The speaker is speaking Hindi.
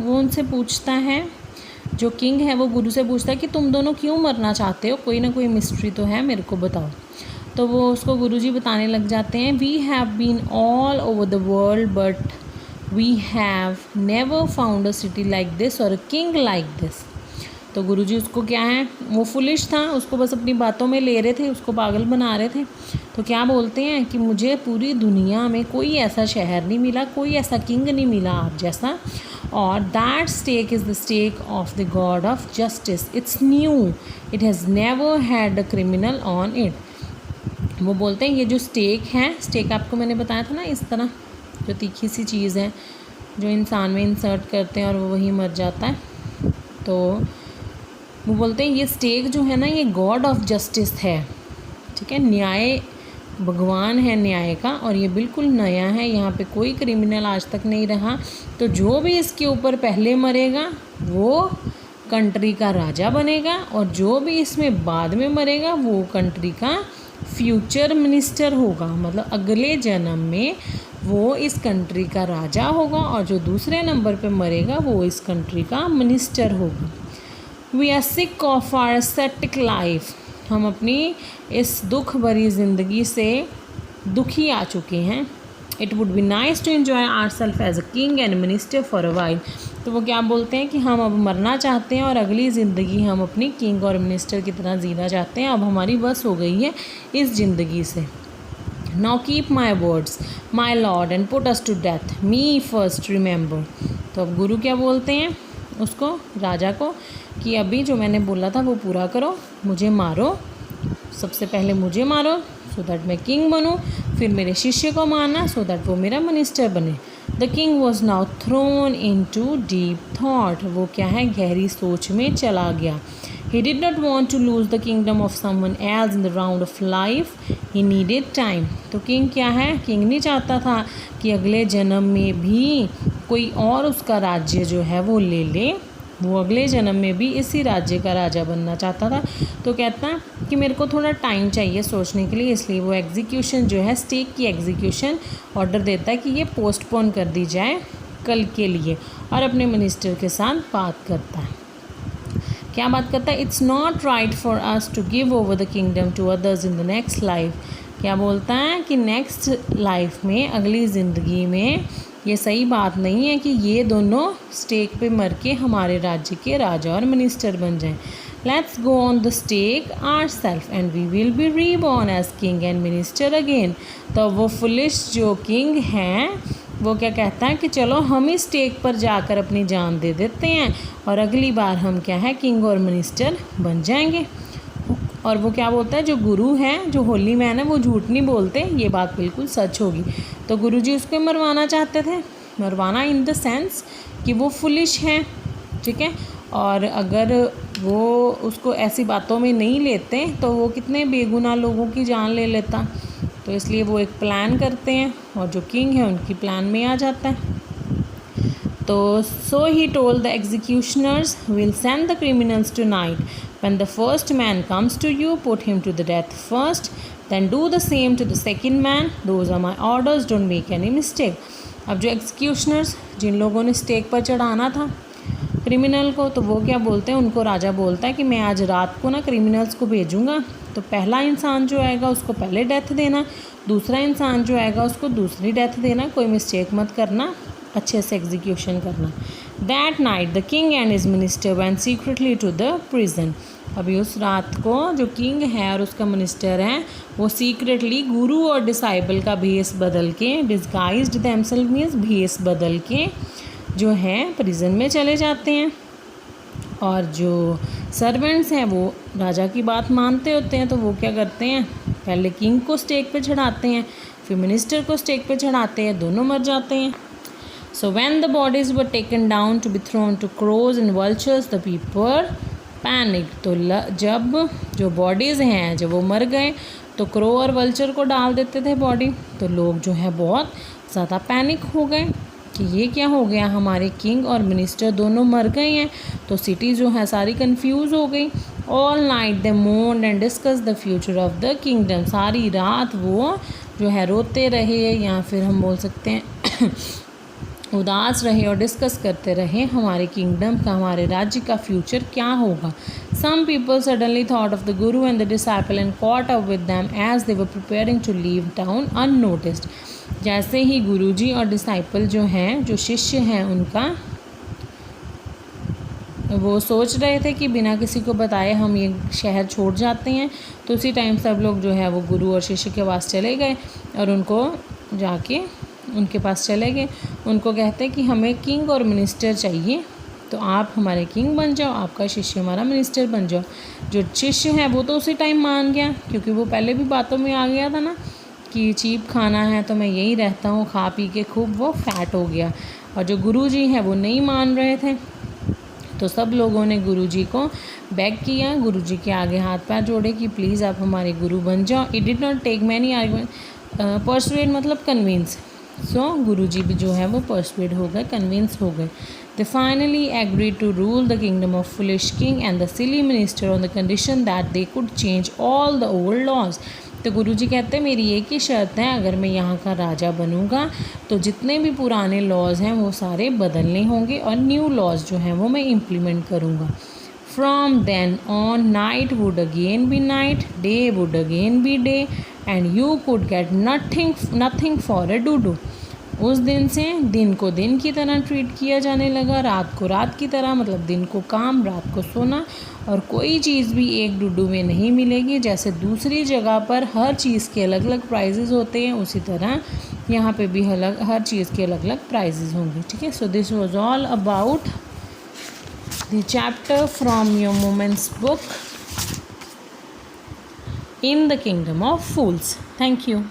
वो उनसे पूछता है, जो किंग है वो गुरु से पूछता है कि तुम दोनों क्यों मरना चाहते हो, कोई ना कोई मिस्ट्री तो है, मेरे को बताओ। तो वो उसको गुरुजी बताने लग जाते हैं, we have been all over the world but we have never found a city like this और अ किंग लाइक दिस। तो गुरुजी उसको क्या है, वो फुलिश था, उसको बस अपनी बातों में ले रहे थे, उसको पागल बना रहे थे। तो क्या बोलते हैं कि मुझे पूरी दुनिया में कोई ऐसा शहर नहीं मिला, कोई ऐसा किंग नहीं मिला आप जैसा, और that stake is the stake of the god of justice, it's new, it has never had a criminal on it. वो बोलते हैं ये जो स्टेक है, स्टेक आपको मैंने बताया था ना, इस तरह जो तीखी सी चीज़ है जो इंसान में इंसर्ट करते हैं और वो वही मर जाता है। तो वो बोलते हैं ये स्टेक जो है ना, ये गॉड ऑफ जस्टिस है, ठीक है, न्याय, भगवान है न्याय का, और ये बिल्कुल नया है, यहाँ पे कोई क्रिमिनल आज तक नहीं रहा। तो जो भी इसके ऊपर पहले मरेगा वो कंट्री का राजा बनेगा, और जो भी इसमें बाद में मरेगा वो कंट्री का फ्यूचर मिनिस्टर होगा, मतलब अगले जन्म में वो इस कंट्री का राजा होगा, और जो दूसरे नंबर पे मरेगा वो इस कंट्री का मिनिस्टर होगा। We are sick of our aesthetic life, हम अपनी इस दुख भरी ज़िंदगी से दुखी आ चुके हैं। It would be nice to enjoy our self as a king and minister for a while. तो वो क्या बोलते हैं कि हम अब मरना चाहते हैं और अगली ज़िंदगी हम अपनी किंग और मिनिस्टर की तरह जीना चाहते हैं, अब हमारी बस हो गई है इस ज़िंदगी से। Now keep my words my lord and put us to death, me first remember. तो अब गुरु क्या बोलते हैं उसको, राजा को, कि अभी जो मैंने बोला था वो पूरा करो, मुझे मारो, सबसे पहले मुझे मारो सो दैट मैं किंग बनूँ, फिर मेरे शिष्य को मारना सो दैट वो मेरा मिनिस्टर बने। The king was now thrown into deep thought, वो क्या है, गहरी सोच में चला गया। He did not want to lose the kingdom of someone else in the round of life. He needed time. तो किंग क्या है, किंग नहीं चाहता था कि अगले जन्म में भी कोई और उसका राज्य जो है वो ले ले, वो अगले जन्म में भी इसी राज्य का राजा बनना चाहता था। तो कहता कि मेरे को थोड़ा टाइम चाहिए सोचने के लिए, इसलिए वो एग्जीक्यूशन जो है, स्टेक की एग्जीक्यूशन ऑर्डर देता है कि ये पोस्टपोन कर दी जाए कल के लिए, और अपने मिनिस्टर के साथ बात करता है। क्या बात करता है, it's not right for us to give over the kingdom to others in the next life. क्या बोलता है कि नेक्स्ट लाइफ में, अगली ज़िंदगी में ये सही बात नहीं है कि ये दोनों स्टेक पे मर के हमारे राज्य के राजा और मिनिस्टर बन जाएं। Let's go on the stake our self and we will be reborn as king and minister again. तो वो फुलिश जो किंग हैं वो क्या कहता है कि चलो हम इस स्टेक पर जाकर अपनी जान दे देते हैं, और अगली बार हम क्या है, किंग और मिनिस्टर बन जाएंगे। और वो क्या बोलता है, जो गुरु है, जो होली मैन है, वो झूठ नहीं बोलते, ये बात बिल्कुल सच होगी। तो गुरुजी उसको मरवाना चाहते थे, मरवाना इन द सेंस कि वो फुलिश है, ठीक है, और अगर वो उसको ऐसी बातों में नहीं लेते तो वो कितने बेगुनाह लोगों की जान ले लेता। तो इसलिए वो एक प्लान करते हैं, और जो किंग है उनकी प्लान में आ जाता है। तो so he told the executioners, will send the criminals tonight, when the first man comes to you put him to the death first, then do the same to the second man, those are my orders, don't make any mistake. अब जो एग्जीक्यूशनर्स, जिन लोगों ने स्टेक पर चढ़ाना था क्रिमिनल को, तो वो क्या बोलते हैं, उनको राजा बोलता है कि मैं आज रात को ना क्रिमिनल्स को भेजूँगा, तो पहला इंसान जो आएगा उसको पहले डेथ देना, दूसरा इंसान जो आएगा उसको दूसरी डेथ देना, कोई मिस्टेक मत करना, अच्छे से एग्जीक्यूशन करना। That night the king and his minister went secretly to the prison. अभी उस रात को जो किंग है और उसका मिनिस्टर है वो सीक्रेटली गुरु और डिसाइबल का भेस बदल के, डिस्गाइज्ड देमसेल्फ मीन्स भेस बदल के जो है प्रिजन में चले जाते हैं। और जो सर्वेंट्स हैं वो राजा की बात मानते होते हैं, तो वो क्या करते हैं, पहले किंग को स्टेक पे चढ़ाते हैं, फिर मिनिस्टर को स्टेक पे चढ़ाते हैं, दोनों मर जाते हैं। So when the bodies were taken down to be thrown to crows and vultures the people panic. तो जब जो बॉडीज़ हैं, जब वो मर गए तो क्रो और वल्चर को डाल देते थे बॉडी, तो लोग जो है बहुत ज़्यादा पैनिक हो गए कि ये क्या हो गया, हमारे किंग और मिनिस्टर दोनों मर गए हैं। तो सिटी जो है सारी कंफ्यूज हो गई। All night they mourned and discussed the future of the kingdom. सारी रात वो जो है रोते रहे, या फिर हम बोल सकते हैं उदास रहे और डिस्कस करते रहे हमारे किंगडम का, हमारे राज्य का फ्यूचर क्या होगा। Some people suddenly thought of the guru and the disciple and caught up with them as they were preparing to leave town unnoticed. जैसे ही गुरुजी और डिसाइपल जो हैं, जो शिष्य हैं उनका, वो सोच रहे थे कि बिना किसी को बताए हम ये शहर छोड़ जाते हैं, तो उसी टाइम सब लोग जो है वो गुरु और शिष्य के पास चले गए और उनको जाके उनके पास चले गए। उनको कहते कि हमें किंग और मिनिस्टर चाहिए, तो आप हमारे किंग बन जाओ, आपका शिष्य हमारा मिनिस्टर बन जाओ। जो शिष्य है वो तो उसी टाइम मान गया, क्योंकि वो पहले भी बातों में आ गया था ना कि चीप खाना है तो मैं यहीं रहता हूँ, खा पी के खूब वो फैट हो गया। और जो गुरुजी हैं वो नहीं मान रहे थे, तो सब लोगों ने गुरुजी को बेग किया, गुरुजी के आगे हाथ पैर जोड़े कि प्लीज़ आप हमारे गुरु बन जाओ। It did not take many argument, persuade मतलब कन्विंस। सो गुरुजी भी जो है वो परसुएड हो गए, कन्विंस हो गए। They finally agreed to rule the kingdom of foolish king and the silly minister on the condition that they could change all the old laws. तो गुरुजी कहते हैं मेरी एक ही शर्त है, अगर मैं यहाँ का राजा बनूँगा तो जितने भी पुराने लॉज हैं वो सारे बदलने होंगे और न्यू लॉज जो हैं वो मैं इम्प्लीमेंट करूँगा। From then on, night would again be night, day would again be day, and you could get nothing for a do-do. उस दिन से दिन को दिन की तरह ट्रीट किया जाने लगा, रात को रात की तरह, मतलब दिन को काम रात को सोना, और कोई चीज़ भी एक डुडू में नहीं मिलेगी। जैसे दूसरी जगह पर हर चीज़ के अलग अलग प्राइजेज़ होते हैं, उसी तरह यहाँ पे भी हर चीज़ के अलग अलग प्राइजेज़ होंगे। ठीक है, so this was all about the chapter from your moments book in the kingdom of fools. Thank you.